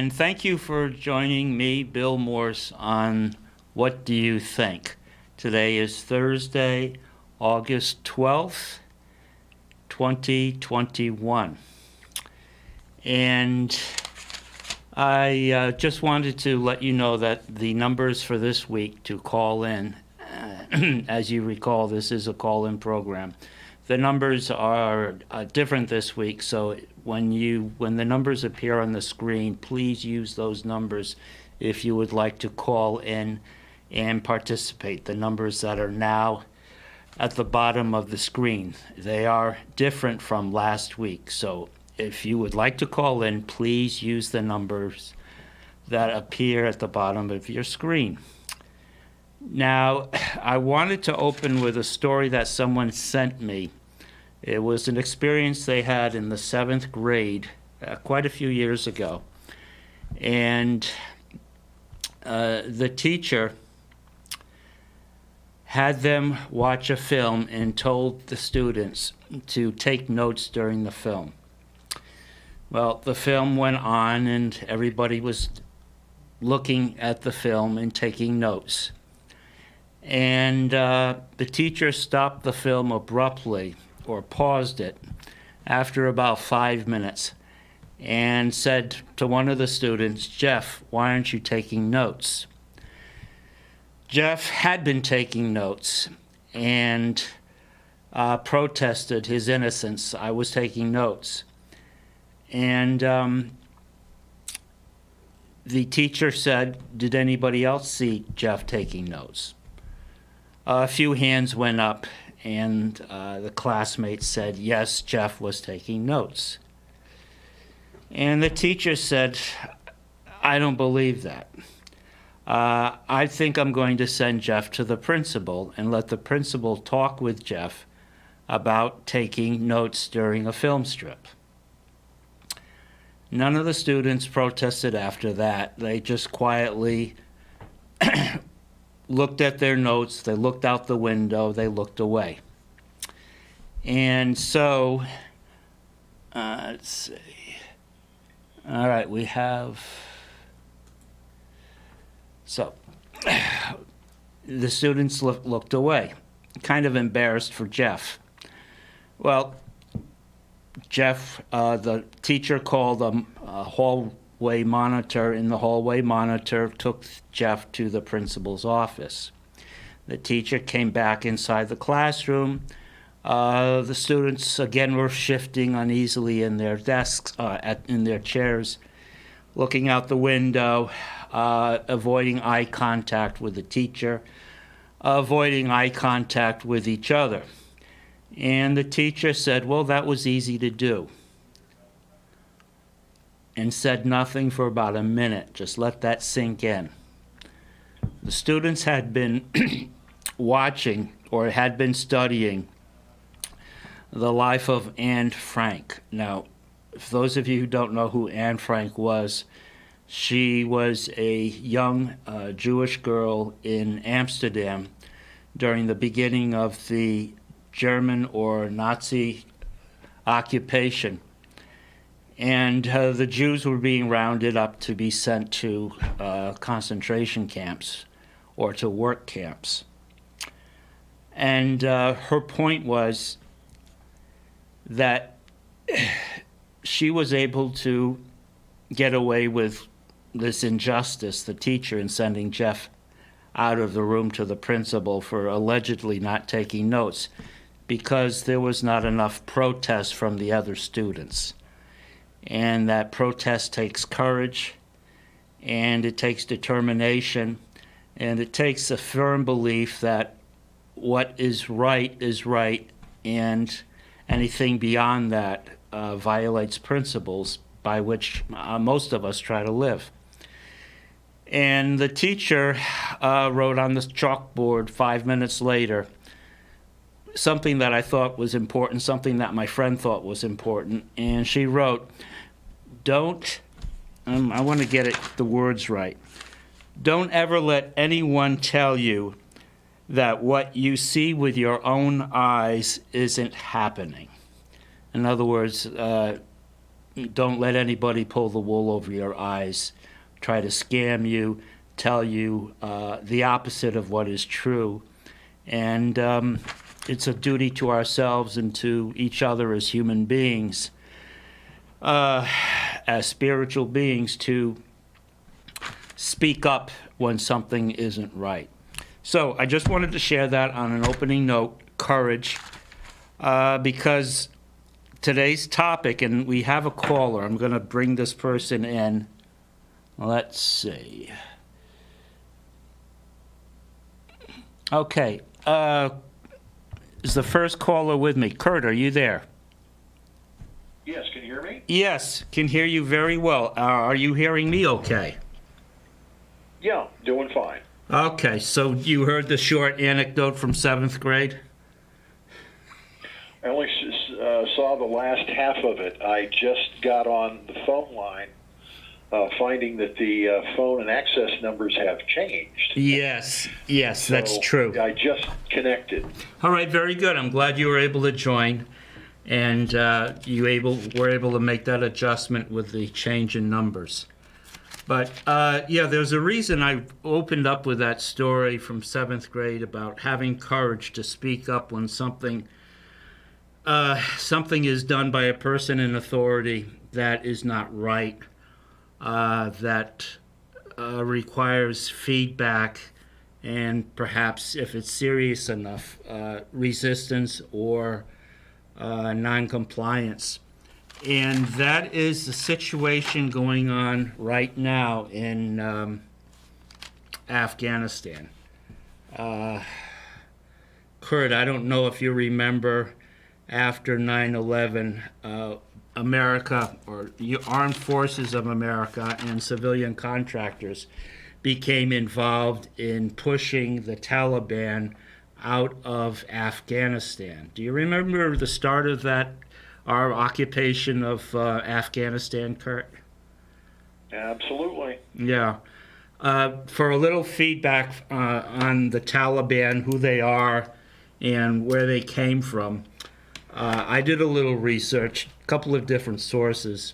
And thank you for joining me, Bill Morse, on What Do You Think? Today is Thursday, August 12th, 2021. And I just wanted to let you know that the numbers for this week to call in, as you recall, this is a call-in program. The numbers are different this week, so when the numbers appear on the screen, please use those numbers if you would like to call in and participate. The numbers that are now at the bottom of the screen, they are different from last week. So if you would like to call in, please use the numbers that appear at the bottom of your screen. Now, I wanted to open with a story that someone sent me. It was an experience they had in the 7th grade quite a few years ago. And the teacher had them watch a film and told the students to take notes during the film. Well, the film went on and everybody was looking at the film and taking notes. And the teacher stopped the film abruptly, or paused it, after about 5 minutes, and said to one of the students, "Jeff, why aren't you taking notes?" Jeff had been taking notes and protested his innocence. "I was taking notes." And the teacher said, "Did anybody else see Jeff taking notes?" A few hands went up, and the classmates said, "Yes, Jeff was taking notes." And the teacher said, "I don't believe that. I think I'm going to send Jeff to the principal and let the principal talk with Jeff about taking notes during a film strip." None of the students protested after that. They just quietly looked at their notes, they looked out the window, they looked away. And so, let's see. All right, we have, so the students looked away, kind of embarrassed for Jeff. Well, Jeff, the teacher called a hallway monitor, and the hallway monitor took Jeff to the principal's office. The teacher came back inside the classroom. The students again were shifting uneasily in their desks, in their chairs, looking out the window, avoiding eye contact with the teacher, avoiding eye contact with each other. And the teacher said, "Well, that was easy to do," and said nothing for about a minute. Just let that sink in. The students had been watching, or had been studying, the life of Anne Frank. Now, for those of you who don't know who Anne Frank was, she was a young Jewish girl in Amsterdam during the beginning of the German or Nazi occupation. And the Jews were being rounded up to be sent to concentration camps or to work camps. And her point was that she was able to get away with this injustice, the teacher, in sending Jeff out of the room to the principal for allegedly not taking notes, because there was not enough protest from the other students. And that protest takes courage, and it takes determination, and it takes a firm belief that what is right, and anything beyond that violates principles by which most of us try to live. And the teacher wrote on the chalkboard 5 minutes later something that I thought was important, something that my friend thought was important, and she wrote, I want to get the words right, "Don't ever let anyone tell you that what you see with your own eyes isn't happening." In other words, don't let anybody pull the wool over your eyes, try to scam you, tell you the opposite of what is true. And it's a duty to ourselves and to each other as human beings, as spiritual beings, to speak up when something isn't right. So I just wanted to share that on an opening note, courage, because today's topic, and we have a caller. I'm going to bring this person in. Let's see. Okay. Is the first caller with me? Kurt, are you there? Yes, can you hear me? Yes, can hear you very well. Are you hearing me okay? Yeah, doing fine. Okay, so you heard the short anecdote from 7th grade? I only saw the last half of it. I just got on the phone line, finding that the phone and access numbers have changed. Yes, So that's true. I just connected. All right, very good. I'm glad you were able to join, and were able to make that adjustment with the change in numbers. But there's a reason I opened up with that story from 7th grade about having courage to speak up when something is done by a person in authority that is not right, that requires feedback, and perhaps, if it's serious enough, resistance or non-compliance. And that is the situation going on right now in Afghanistan. Kurt, I don't know if you remember, after 9/11, America, or Armed Forces of America and civilian contractors became involved in pushing the Taliban out of Afghanistan. Do you remember the start of that, our occupation of Afghanistan, Kurt? Absolutely. Yeah. For a little feedback on the Taliban, who they are and where they came from, I did a little research, a couple of different sources.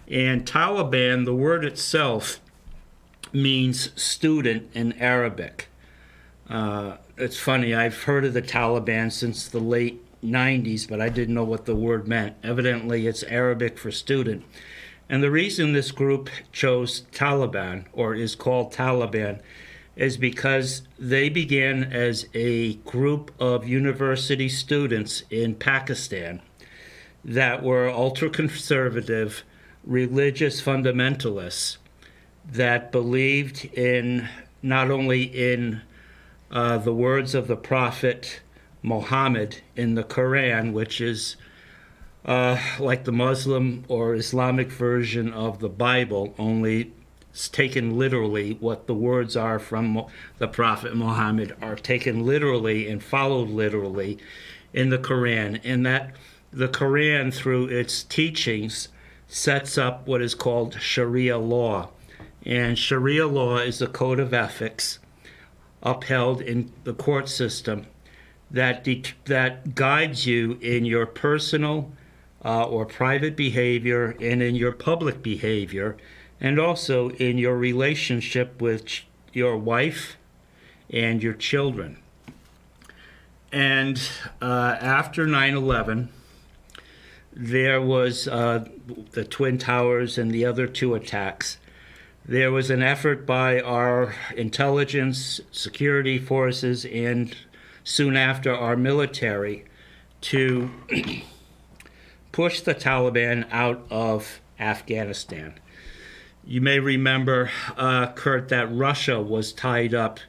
And Taliban, the word itself, means student in Arabic. It's funny, I've heard of the Taliban since the late 90s, but I didn't know what the word meant. Evidently, it's Arabic for student. And the reason this group chose Taliban, or is called Taliban, is because they began as a group of university students in Pakistan that were ultra-conservative, religious fundamentalists that believed in not only in the words of the Prophet Muhammad in the Quran, which is like the Muslim or Islamic version of the Bible, only it's taken literally. What the words are from the Prophet Muhammad are taken literally and followed literally in the Quran, and that the Quran, through its teachings, sets up what is called Sharia law. And Sharia law is a code of ethics upheld in the court system that guides you in your personal or private behavior and in your public behavior, and also in your relationship with your wife and your children. And after 9/11, there was the Twin Towers and the other two attacks. There was an effort by our intelligence, security forces, and soon after our military to push the Taliban out of Afghanistan. You may remember, Kurt, that Russia was tied up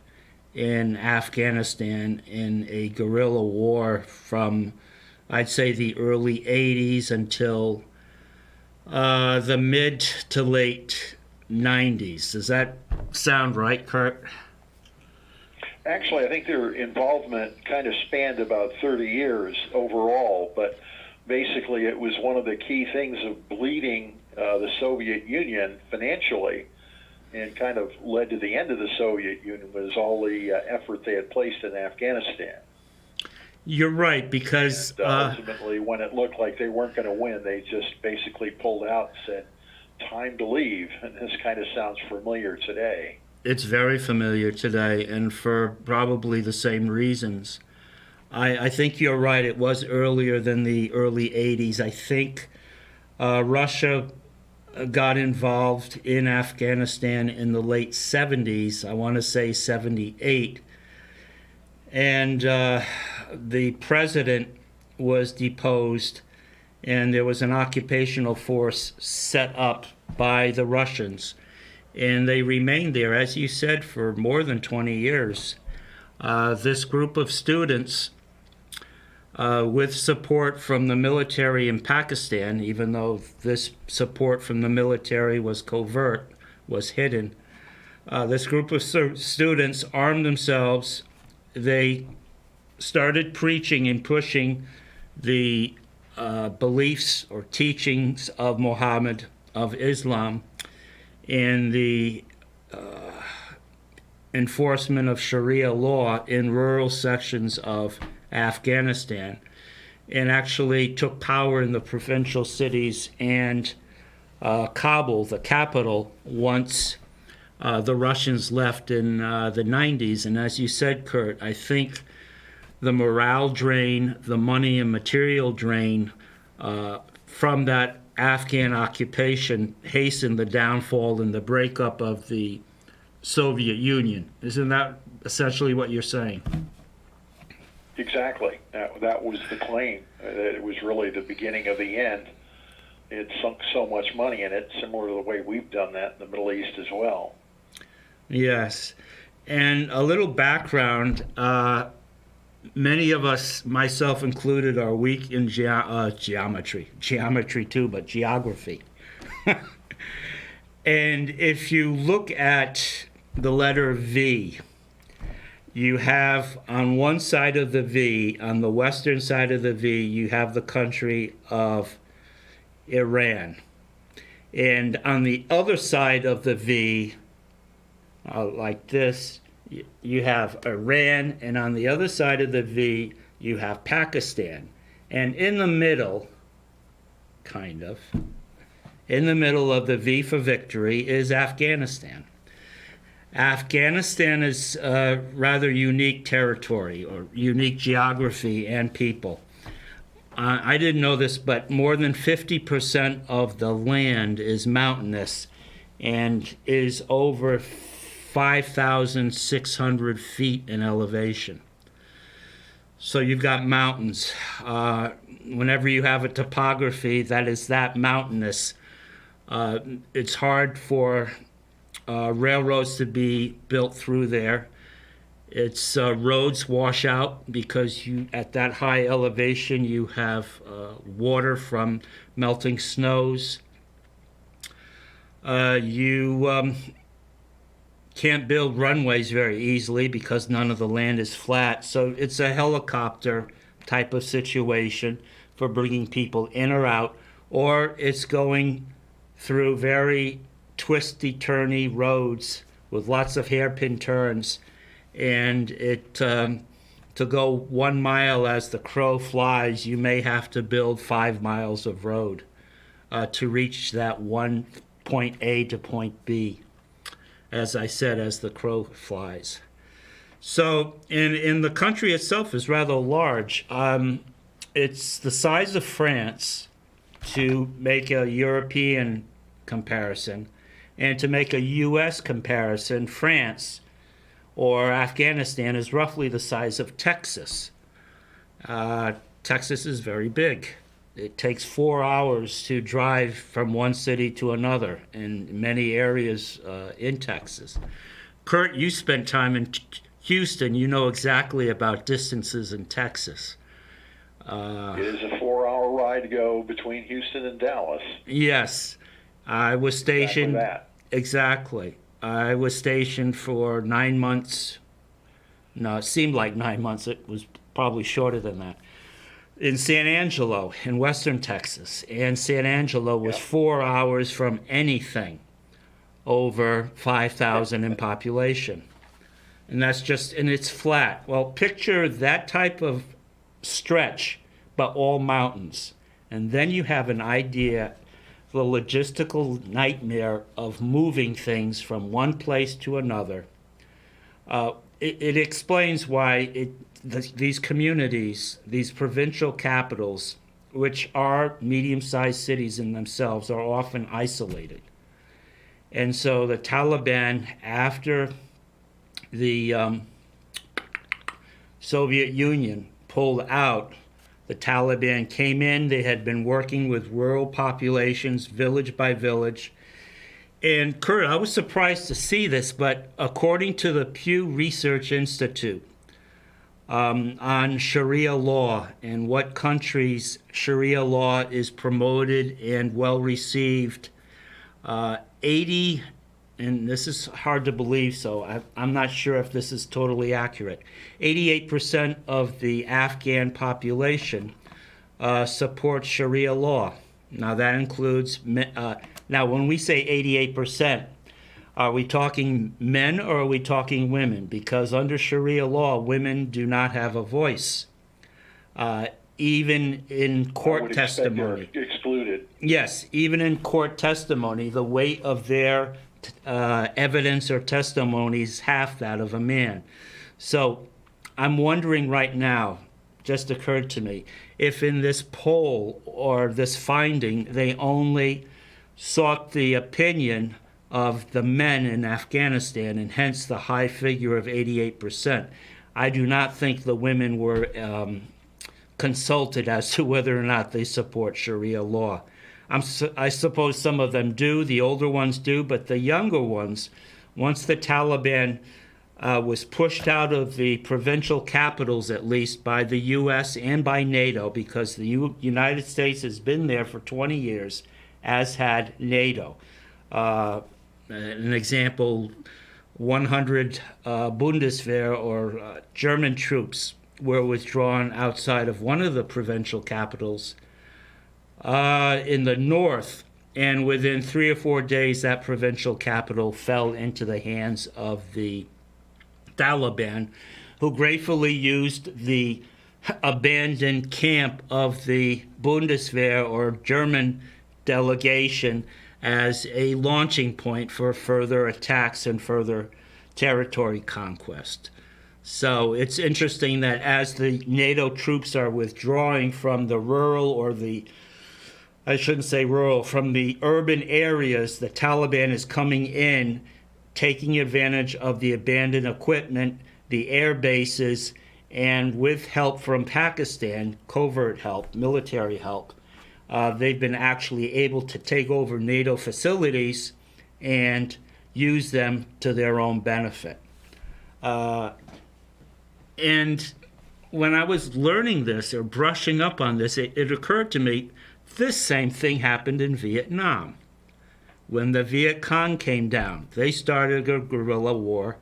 in Afghanistan in a guerrilla war from, I'd say, the early 80s until the mid to late 90s. Does that sound right, Kurt? Actually, I think their involvement kind of spanned about 30 years overall, but basically it was one of the key things of bleeding the Soviet Union financially, and kind of led to the end of the Soviet Union was all the effort they had placed in Afghanistan. You're right, because And ultimately, when it looked like they weren't going to win, they just basically pulled out and said, time to leave. And this kind of sounds familiar today. it's very familiar today, and for probably the same reasons. I think you're right. It was earlier than the early 80s. I think Russia got involved in Afghanistan in the late 70s. I want to say 78. And the president was deposed, and there was an occupational force set up by the Russians. And they remained there, as you said, for more than 20 years. This group of students, with support from the military in Pakistan, even though this support from the military was covert, was hidden, this group of students armed themselves. They started preaching and pushing the beliefs or teachings of Muhammad, of Islam, and the enforcement of Sharia law in rural sections of Afghanistan, and actually took power in the provincial cities and Kabul, the capital, once the Russians left in the 90s. And as you said, Kurt, I think the morale drain, the money and material drain from that Afghan occupation hastened the downfall and the breakup of the Soviet Union. Isn't that essentially what you're saying? Exactly. That was the claim, that it was really the beginning of the end. It sunk so much money in it, similar to the way we've done that in the Middle East as well. Yes. And a little background, many of us, myself included, are weak in geometry too, but geography. And if you look at the letter V, you have on one side of the V, on the western side of the V, you have the country of Iran. And on the other side of the V, like this, you have Iran, and on the other side of the V, you have Pakistan. And in the middle, kind of, in the middle of the V for victory is Afghanistan. Afghanistan is a rather unique territory or unique geography and people. I didn't know this, but more than 50% of the land is mountainous and is over 5,600 feet in elevation. So you've got mountains. Whenever you have a topography that is that mountainous, it's hard for railroads to be built through there. Its roads wash out because you, at that high elevation, you have water from melting snows. You can't build runways very easily because none of the land is flat. So it's a helicopter type of situation for bringing people in or out, or it's going through very twisty, turny roads with lots of hairpin turns, and it to go 1 mile as the crow flies, you may have to build 5 miles of road to reach that one point A to point B, as I said, as the crow flies. So in the country itself is rather large. It's the size of France, to make a European comparison. And to make a U.S. comparison, France or Afghanistan is roughly the size of Texas. Texas is very big. It takes 4 hours to drive from one city to another in many areas in Texas. Kurt, you spent time in Houston. You know exactly about distances in Texas. It is a 4-hour ride to go between Houston and Dallas. Yes. I was stationed. Exactly. I was stationed for 9 months. No, it seemed like 9 months. It was probably shorter than that. In San Angelo, in western Texas. And San Angelo was 4 hours from anything over 5,000 in population. And that's just, and it's flat. Well, picture that type of stretch, but all mountains. And then you have an idea, the logistical nightmare of moving things from one place to another. It explains why these communities, these provincial capitals, which are medium-sized cities in themselves, are often isolated. And so the Taliban, after the Soviet Union pulled out, the Taliban came in. They had been working with rural populations, village by village. And Kurt, I was surprised to see this, but according to the Pew Research Institute on Sharia law and what countries Sharia law is promoted and well received, 80, and this is hard to believe, so I'm not sure if this is totally accurate, 88% of the Afghan population supports Sharia law. Now that includes, now when we say 88%, are we talking men or are we talking women? Because under Sharia law, women do not have a voice, even in court testimony. Excluded. Yes, even in court testimony, the weight of their evidence or testimony is half that of a man. So I'm wondering right now, just occurred to me, if in this poll or this finding they only sought the opinion of the men in Afghanistan and hence the high figure of 88%. I do not think the women were consulted as to whether or not they support Sharia law. I suppose some of them do, the older ones do, but the younger ones, once the Taliban was pushed out of the provincial capitals, at least by the U.S. and by NATO, because the United States has been there for 20 years, as had NATO. An example, 100 Bundeswehr or German troops were withdrawn outside of one of the provincial capitals in the north, and within 3 or 4 days that provincial capital fell into the hands of the Taliban, who gratefully used the abandoned camp of the Bundeswehr or German delegation as a launching point for further attacks and further territory conquest. So it's interesting that as the NATO troops are withdrawing from the rural or I shouldn't say rural, from the urban areas, the Taliban is coming in, taking advantage of the abandoned equipment, the air bases, and with help from Pakistan, covert help, military help, they've been actually able to take over NATO facilities and use them to their own benefit. And when I was learning this or brushing up on this, it occurred to me this same thing happened in Vietnam. When the Viet Cong came down, they started a guerrilla war.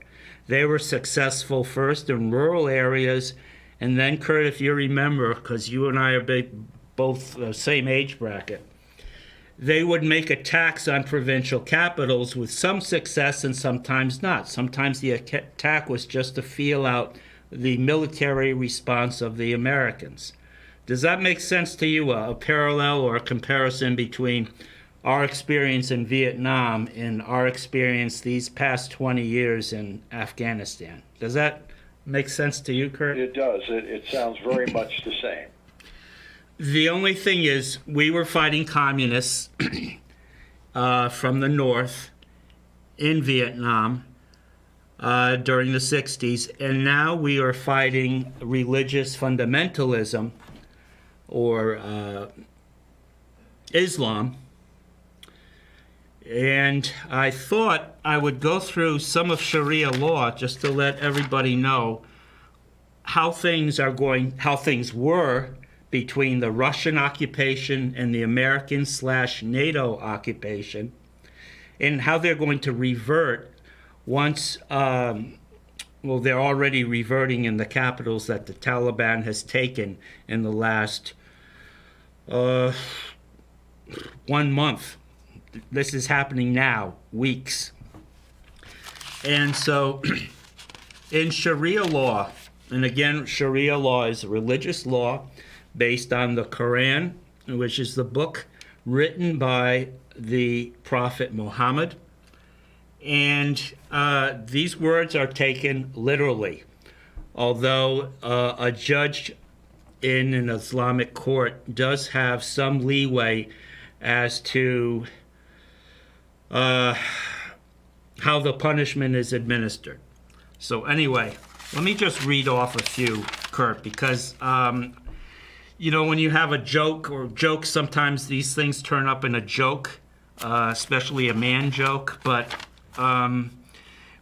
They were successful first in rural areas, and then, Kurt, if you remember, because you and I are both the same age bracket, they would make attacks on provincial capitals with some success and sometimes not. Sometimes the attack was just to feel out the military response of the Americans. Does that make sense to you, a parallel or a comparison between our experience in Vietnam and our experience these past 20 years in Afghanistan? Does that make sense to you, Kurt? It does. It sounds very much the same. The only thing is, we were fighting communists from the north in Vietnam during the 60s, and now we are fighting religious fundamentalism or Islam. And I thought I would go through some of Sharia law just to let everybody know how things were between the Russian occupation and the American/NATO occupation, and how they're going to revert once, well, they're already reverting in the capitals that the Taliban has taken in the last 1 month. This is happening now, weeks. And so in Sharia law, And again, Sharia law is a religious law based on the Quran, which is the book written by the Prophet Muhammad. And these words are taken literally. Although a judge in an Islamic court does have some leeway as to how the punishment is administered. So anyway, let me just read off a few, Kurt, because you know, when you have a joke or jokes, sometimes these things turn up in a joke, especially a man joke, but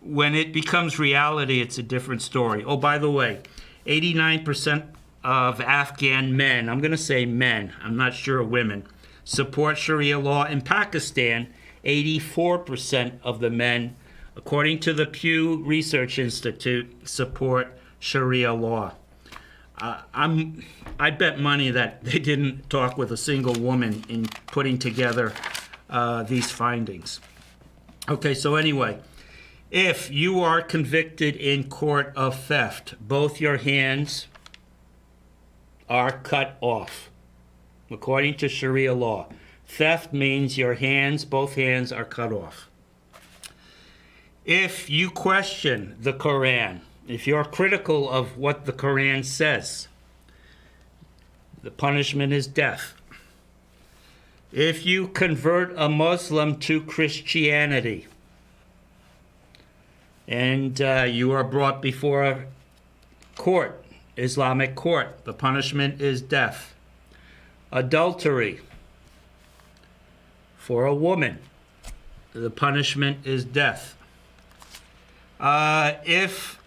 when it becomes reality, it's a different story. Oh, by the way, 89% of Afghan men, I'm going to say men, I'm not sure women, support Sharia law. In Pakistan, 84% of the men, according to the Pew Research Institute, support Sharia law. I bet money that they didn't talk with a single woman in putting together these findings. Okay, so anyway, if you are convicted in court of theft, both your hands are cut off, according to Sharia law. Theft means your hands, both hands are cut off. If you question the Quran, if you're critical of what the Quran says, the punishment is death. If you convert a Muslim to Christianity and you are brought before a court, Islamic court, the punishment is death. Adultery for a woman, the punishment is death. If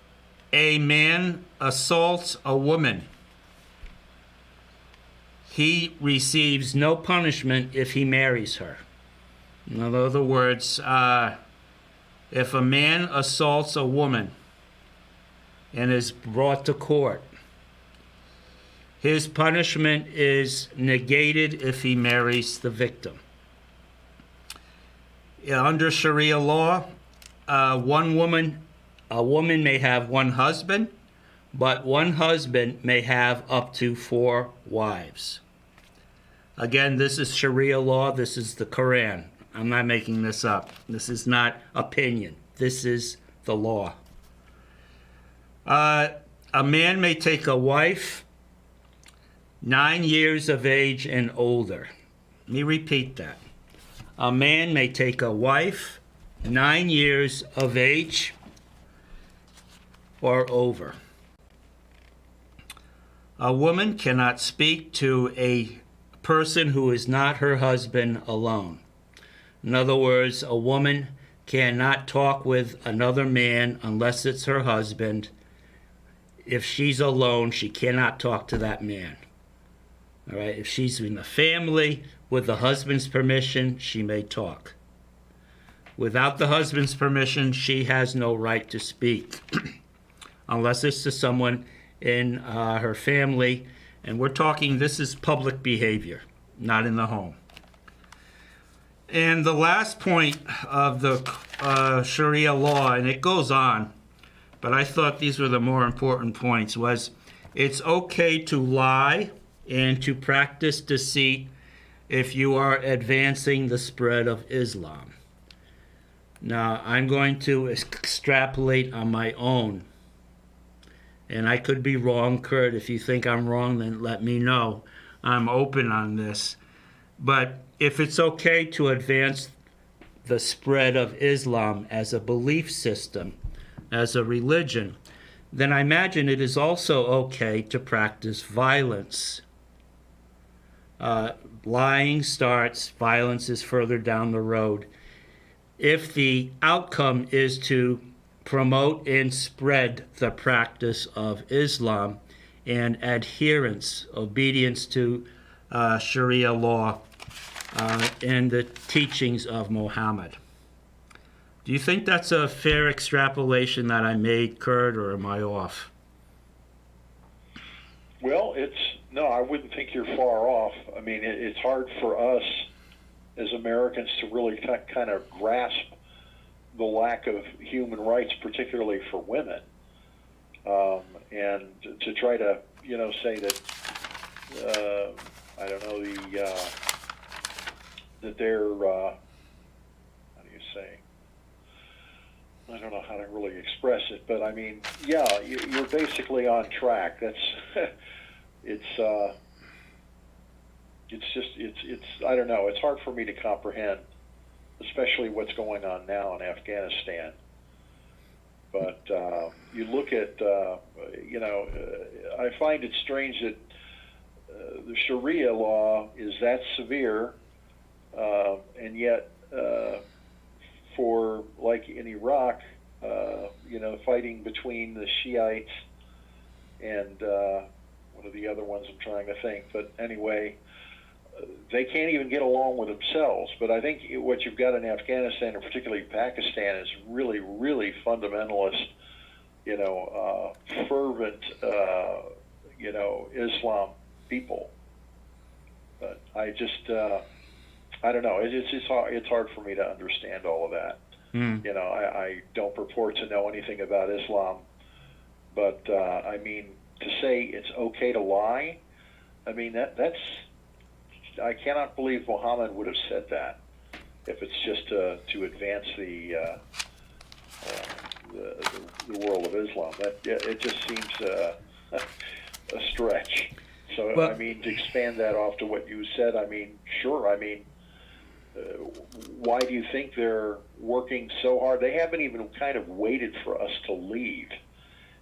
a man assaults a woman, he receives no punishment if he marries her. In other words, if a man assaults a woman and is brought to court, his punishment is negated if he marries the victim. Under Sharia law, a woman may have one husband, but one husband may have up to 4 wives. Again, this is Sharia law. This is the Quran. I'm not making this up. This is not opinion. This is the law. A man may take a wife 9 years of age and older. Let me repeat that. A man may take a wife 9 years of age or over. A woman cannot speak to a person who is not her husband alone. In other words, a woman cannot talk with another man unless it's her husband. If she's alone, she cannot talk to that man. All right, if she's in the family with the husband's permission, she may talk. Without the husband's permission, she has no right to speak, unless it's to someone in her family. And we're talking, this is public behavior, not in the home. And the last point of the Sharia law, and it goes on, but I thought these were the more important points, was it's okay to lie and to practice deceit if you are advancing the spread of Islam. Now, I'm going to extrapolate on my own. And I could be wrong, Kurt. If you think I'm wrong, then let me know. I'm open on this. But if it's okay to advance the spread of Islam as a belief system, as a religion, then I imagine it is also okay to practice violence. Lying starts, violence is further down the road. If the outcome is to promote and spread the practice of Islam and adherence, obedience to Sharia law and the teachings of Muhammad. Do you think that's a fair extrapolation that I made, Kurt, or am I off? Well, no, I wouldn't think you're far off. I mean, it's hard for us as Americans to really kind of grasp the lack of human rights, particularly for women. and to try to, say that, I don't know, that they're, how do you say? I don't know how to really express it, but I mean, yeah, you're basically on track. That's, it's I don't know, it's hard for me to comprehend, especially what's going on now in Afghanistan. But you look at, I find it strange that the Sharia law is that severe, and yet for, like in Iraq, fighting between the Shiites and one of the other ones I'm trying to think. But anyway, they can't even get along with themselves. But I think what you've got in Afghanistan, and particularly Pakistan, is really, really fundamentalist, fervent, Islam people. But I just, I don't know. It's hard for me to understand all of that. I don't purport to know anything about Islam, but I mean, to say it's okay to lie, I mean that's. I cannot believe Muhammad would have said that if it's just to advance the world of Islam. It just seems a stretch. So well, I mean, to expand that off to what you said, I mean, sure. I mean, why do you think they're working so hard? They haven't even kind of waited for us to leave,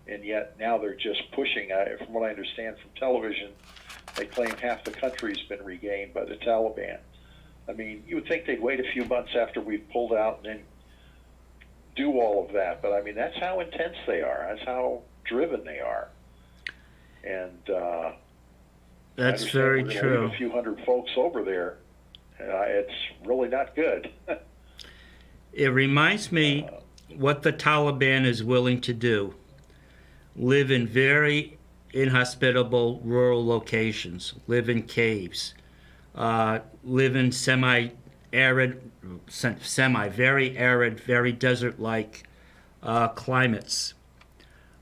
and yet now they're just pushing. From what I understand from television, they claim half the country's been regained by the Taliban. I mean, you would think they'd wait a few months after we've pulled out and then do all of that. But I mean, that's how intense they are. That's how driven they are. And that's very true. Leave a few hundred folks over there. It's really not good. It reminds me what the Taliban is willing to do. Live in very inhospitable rural locations, live in caves, live in very arid, very desert-like climates,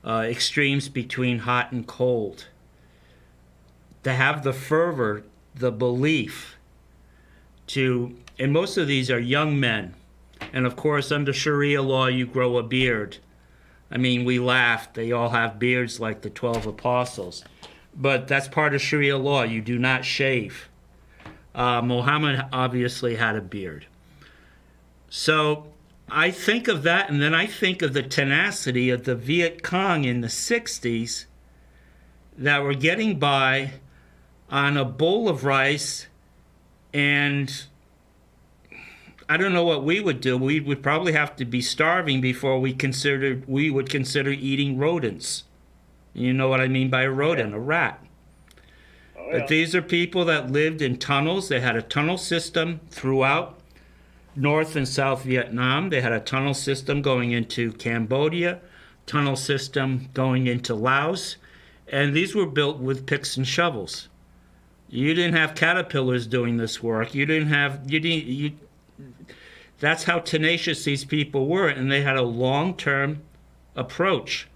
extremes between hot and cold. To have the fervor, the belief and most of these are young men. And of course, under Sharia law, you grow a beard. I mean, we laugh. They all have beards like the 12 apostles. But that's part of Sharia law. You do not shave. Muhammad obviously had a beard. So I think of that, and then I think of the tenacity of the Viet Cong in the 60s that were getting by on a bowl of rice, and I don't know what we would do. We would probably have to be starving before we would consider eating rodents. You know what I mean by a rodent, a rat. Oh, yeah. But these are people that lived in tunnels. They had a tunnel system throughout North and South Vietnam. They had a tunnel system going into Cambodia, tunnel system going into Laos, and these were built with picks and shovels. You didn't have caterpillars doing this work. That's how tenacious these people were, and they had a long-term approach.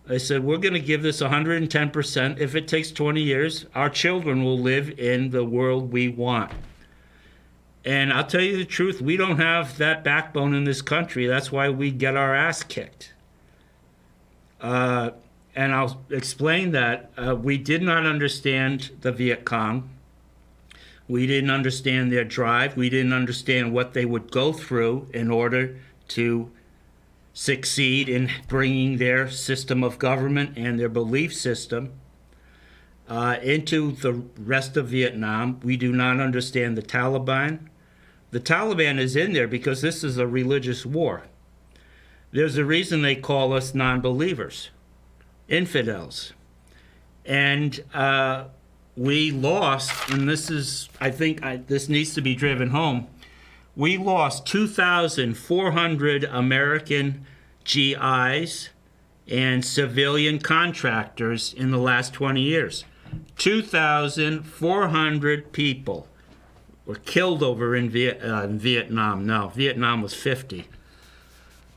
They said, we're going to give this 110%. If it takes 20 years, our children will live in the world we want. And I'll tell you the truth, we don't have that backbone in this country. That's why we get our ass kicked. And I'll explain that. We did not understand the Viet Cong. We didn't understand their drive. We didn't understand what they would go through in order to succeed in bringing their system of government and their belief system into the rest of Vietnam. We do not understand the Taliban. The Taliban is in there because this is a religious war. There's a reason they call us non-believers, infidels. And we lost, and this is, I think this needs to be driven home, we lost 2,400 American GIs and civilian contractors in the last 20 years. 2,400 people were killed over in Vietnam. No, Vietnam was 50.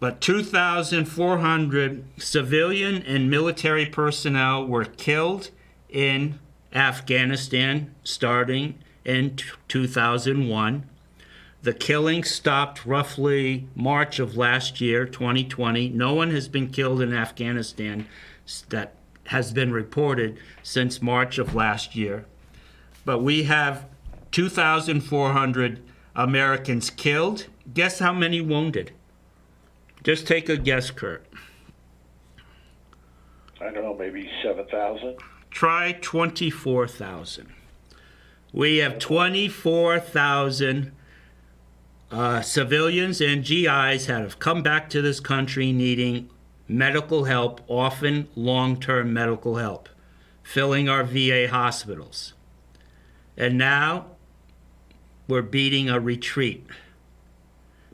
but 2,400 civilian and military personnel were killed in Afghanistan starting in 2001. The killing stopped roughly March of last year, 2020. No one has been killed in Afghanistan that has been reported since March of last year. But we have 2,400 Americans killed. Guess how many wounded? Just take a guess, Kurt. I don't know, maybe 7,000? Try 24,000. We have 24,000 civilians and GIs that have come back to this country needing medical help, often long-term medical help, filling our VA hospitals. And now we're beating a retreat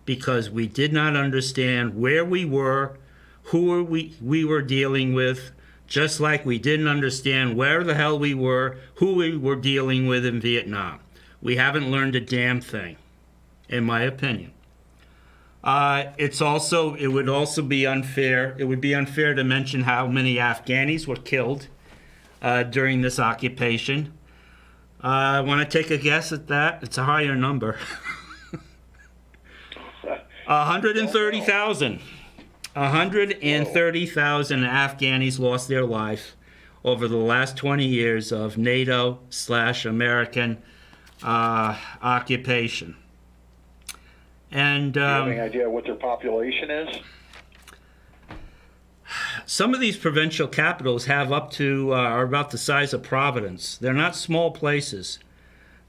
because we did not understand where we were, who we were dealing with, just like we didn't understand where the hell we were, who we were dealing with in Vietnam. We haven't learned a damn thing, in my opinion. It would also be unfair. It would be unfair to mention how many Afghanis were killed during this occupation. I want to take a guess at that. It's a higher number. 130,000. 130,000 Afghanis lost their life over the last 20 years of NATO/American occupation. And do you have any idea what their population is? Some of these provincial capitals have are about the size of Providence. They're not small places.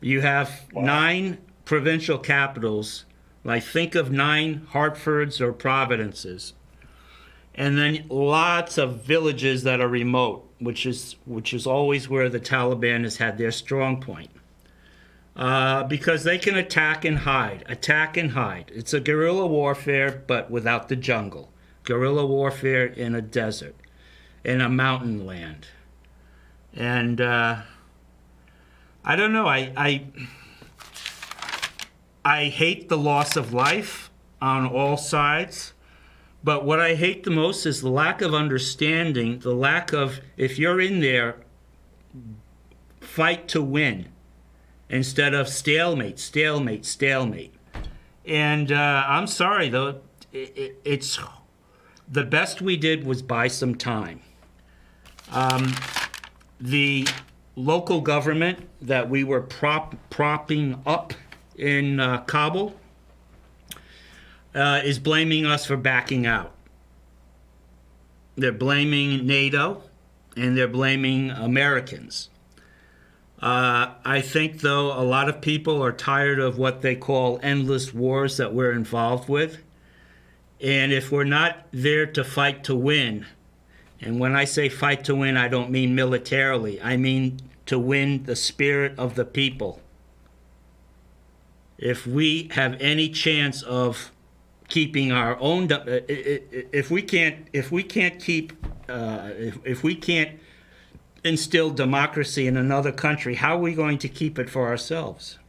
You have 9 provincial capitals, like think of 9 Hartfords or Providences. And then lots of villages that are remote, which is always where the Taliban has had their strong point. Because they can attack and hide. It's a guerrilla warfare, but without the jungle. Guerrilla warfare in a desert, in a mountain land. And I don't know, I hate the loss of life on all sides, but what I hate the most is the lack of understanding, the lack of, if you're in there, fight to win. Instead of stalemate. And I'm sorry, though, it's the best we did was buy some time. The local government that we were propping up in Kabul is blaming us for backing out. They're blaming NATO, and they're blaming Americans. I think, though, a lot of people are tired of what they call endless wars that we're involved with. And if we're not there to fight to win, and when I say fight to win, I don't mean militarily. I mean to win the spirit of the people. If we have any chance of keeping our own, if we can't instill democracy in another country, how are we going to keep it for ourselves?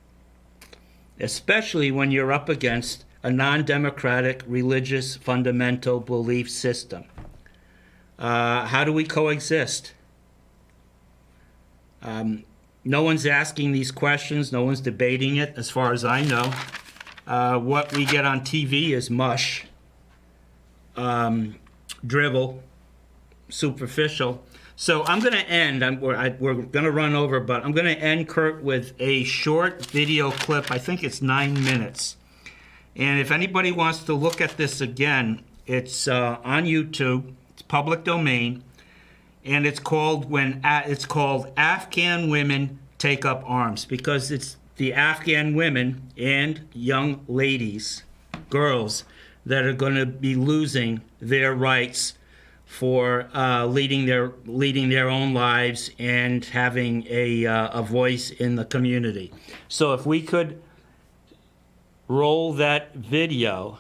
Especially when you're up against a non-democratic religious fundamental belief system. How do we coexist? No one's asking these questions. No one's debating it, as far as I know. What we get on TV is mush, drivel, superficial. So I'm going to end. We're going to run over, but I'm going to end, Kurt, with a short video clip. I think it's 9 minutes. And if anybody wants to look at this again, it's on YouTube. It's public domain, and it's called "Afghan Women Take Up Arms," because it's the Afghan women and young ladies, girls, that are going to be losing their rights for leading their own lives and having a voice in the community. So if we could roll that video.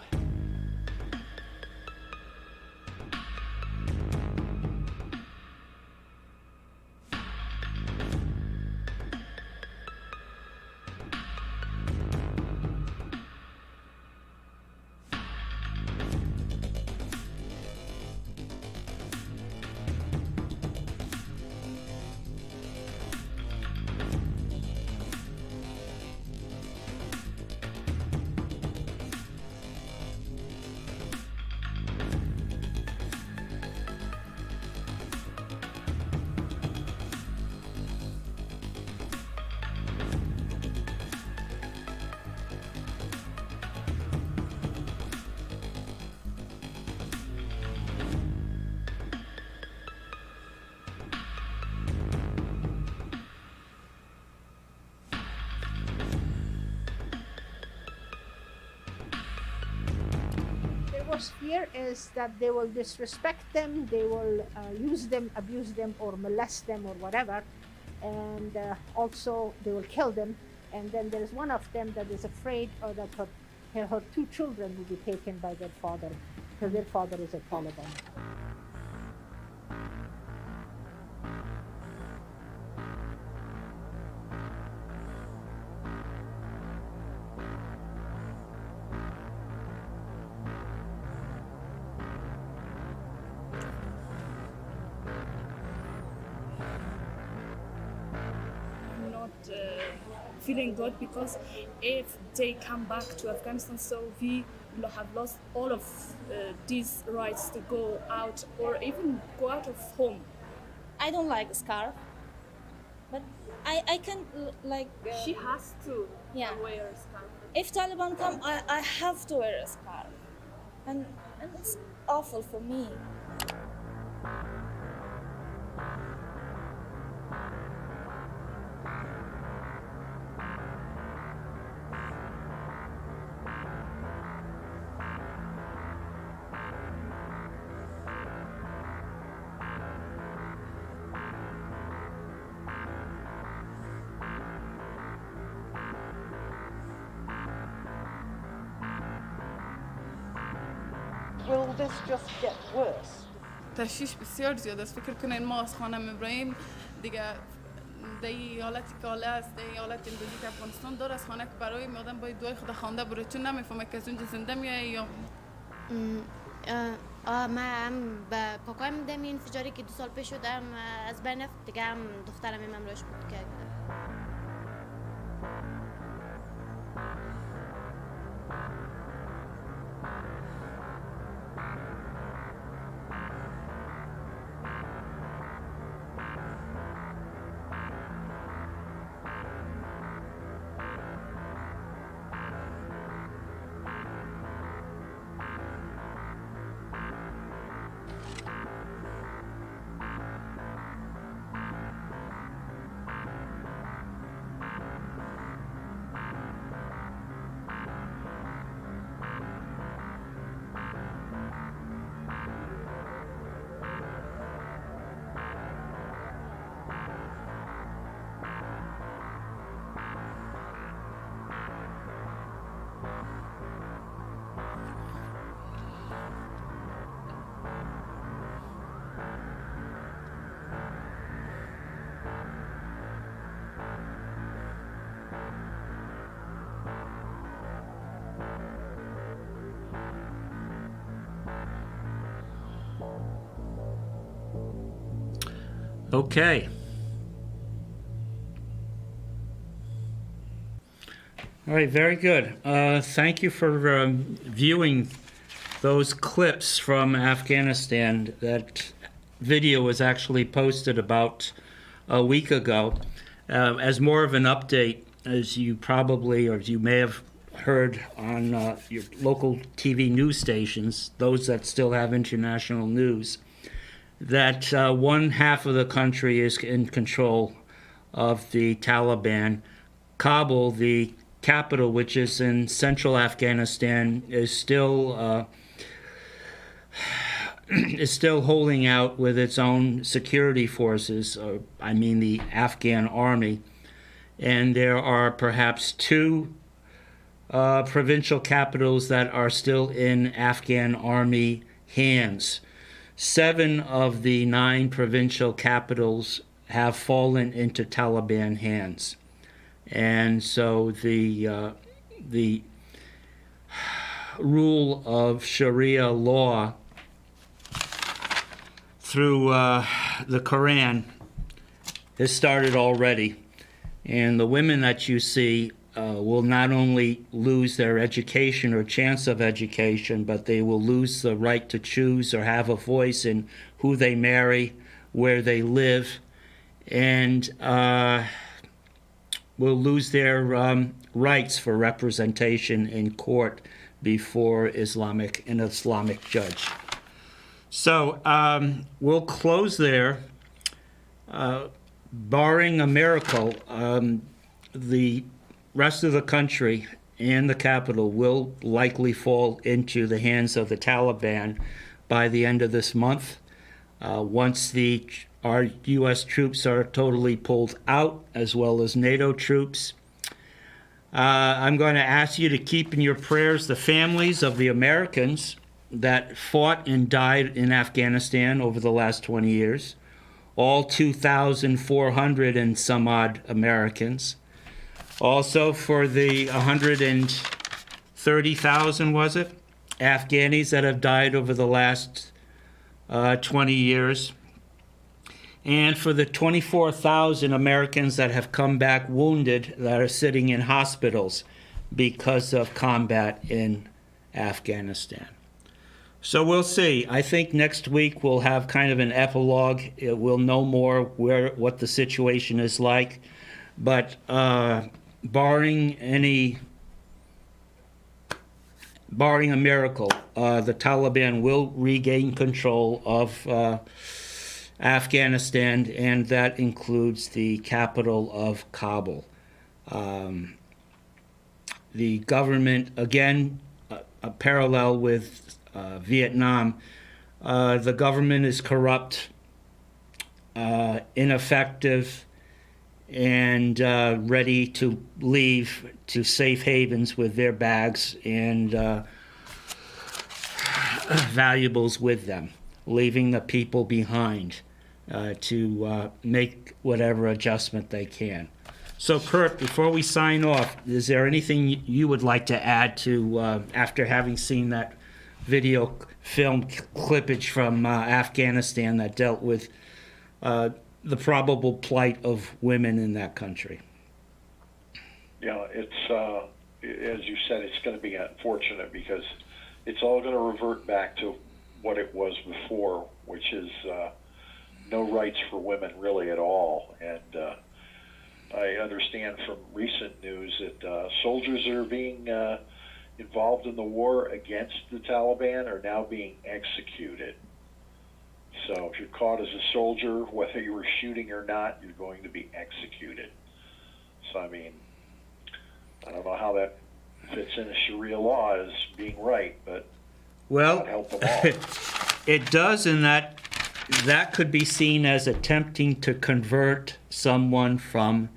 fear is that they will disrespect them, they will use them, abuse them, or molest them, or whatever, and also they will kill them. And then there's one of them that is afraid or that her two children will be taken by their father, because their father is a Taliban. Feeling good, because if they come back to Afghanistan, so we will have lost all of these rights to go out or even go out of home. I don't like scarf, but I can like. She has to wear a scarf. If Taliban come, I have to wear a scarf, and it's awful for me. Will this just get worse? تشویش بسیار زیاد است. فکر کنین ما از خانم ابراهیم دیگه دی حالتی که حاله است، دی حالت زندگی که افغانستان داره، از خانه که برای آدم باید دعای خدا خوانده بره، چون نمیفهمه که از اونجا زنده میایه یا من به پاکایم دم انفجاری که 2 سال پیش شدم از بین رفت، دیگه هم دخترم مملوش بود که Okay. All right, very good. Thank you for viewing those clips from Afghanistan. That video was actually posted about a week ago as more of an update, as you probably, or as you may have heard on your local TV news stations, those that still have international news, that one half of the country is in control of the Taliban. Kabul, the capital, which is in central Afghanistan, is still holding out with its own security forces, I mean the Afghan army. And there are perhaps 2 provincial capitals that are still in Afghan army hands. 7 of the 9 provincial capitals have fallen into Taliban hands. And so the rule of Sharia law through the Quran has started already. And the women that you see will not only lose their education or chance of education, but they will lose the right to choose or have a voice in who they marry, where they live, and will lose their rights for representation in court before an Islamic judge. So we'll close there. Barring a miracle, the rest of the country and the capital will likely fall into the hands of the Taliban by the end of this month. Once our U.S. troops are totally pulled out, as well as NATO troops. I'm going to ask you to keep in your prayers the families of the Americans that fought and died in Afghanistan over the last 20 years. All 2,400 and some odd Americans. Also for the 130,000, was it, Afghanis that have died over the last 20 years. And for the 24,000 Americans that have come back wounded that are sitting in hospitals because of combat in Afghanistan. So we'll see. I think next week we'll have kind of an epilogue. We'll know more what the situation is like. But barring a miracle, the Taliban will regain control of Afghanistan, and that includes the capital of Kabul. The government, again, a parallel with Vietnam, the government is corrupt, ineffective, and ready to leave to safe havens with their bags and valuables with them, leaving the people behind to make whatever adjustment they can. So, Kurt, before we sign off, is there anything you would like to add to, after having seen that video film clippage from Afghanistan that dealt with the probable plight of women in that country? Yeah, it's, as you said, it's going to be unfortunate because it's all going to revert back to what it was before, which is no rights for women really at all. And I understand from recent news that soldiers that are being involved in the war against the Taliban are now being executed. So if you're caught as a soldier, whether you were shooting or not, you're going to be executed. So, I mean, I don't know how that fits into Sharia law as being right, but well, help them all. It does, in that could be seen as attempting to convert someone from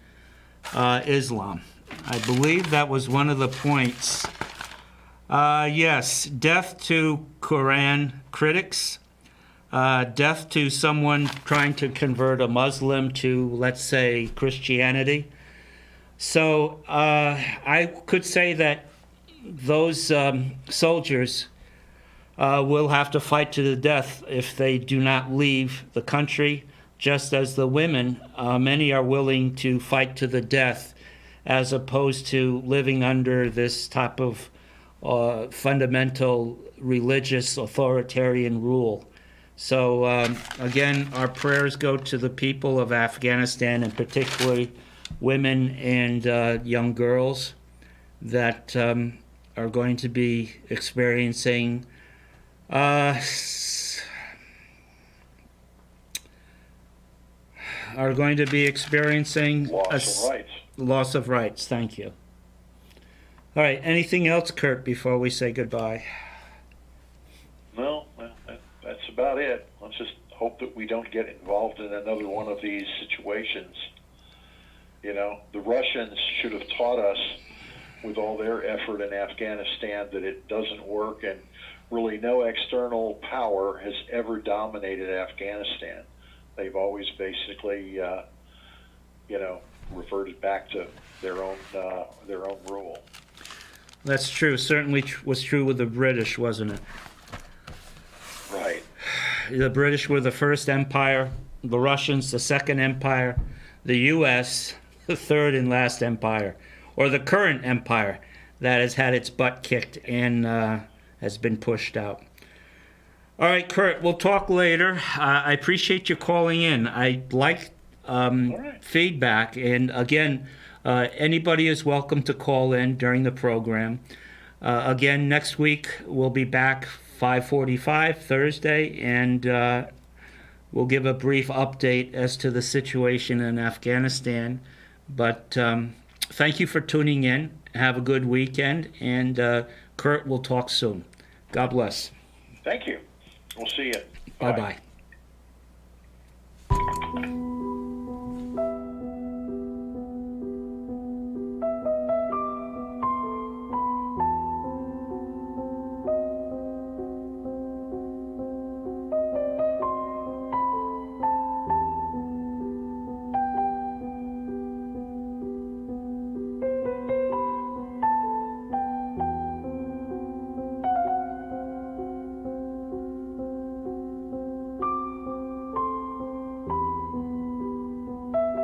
Islam. I believe that was one of the points. Yes, death to Quran critics, death to someone trying to convert a Muslim to, let's say, Christianity. So I could say that those soldiers will have to fight to the death if they do not leave the country, just as the women, many are willing to fight to the death as opposed to living under this type of fundamental religious authoritarian rule. So again, our prayers go to the people of Afghanistan, and particularly women and young girls that are going to be experiencing loss Loss of rights. Loss of rights. Thank you. All right. Anything else, Kurt, before we say goodbye? No, that's about it. Let's just hope that we don't get involved in another one of these situations. You know, the Russians should have taught us with all their effort in Afghanistan that it doesn't work, and really no external power has ever dominated Afghanistan. They've always basically, reverted back to their own rule. That's true. Certainly was true with the British, wasn't it? Right. The British were the first empire, the Russians the second empire, the U.S. the third and last empire, or the current empire that has had its butt kicked and has been pushed out. All right, Kurt, we'll talk later. I appreciate you calling in. I like feedback, and again, anybody is welcome to call in during the program. Again, next week we'll be back 5:45 Thursday, and we'll give a brief update as to the situation in Afghanistan. But thank you for tuning in. Have a good weekend, and Kurt, we'll talk soon. God bless. Thank you. We'll see you. Bye-bye.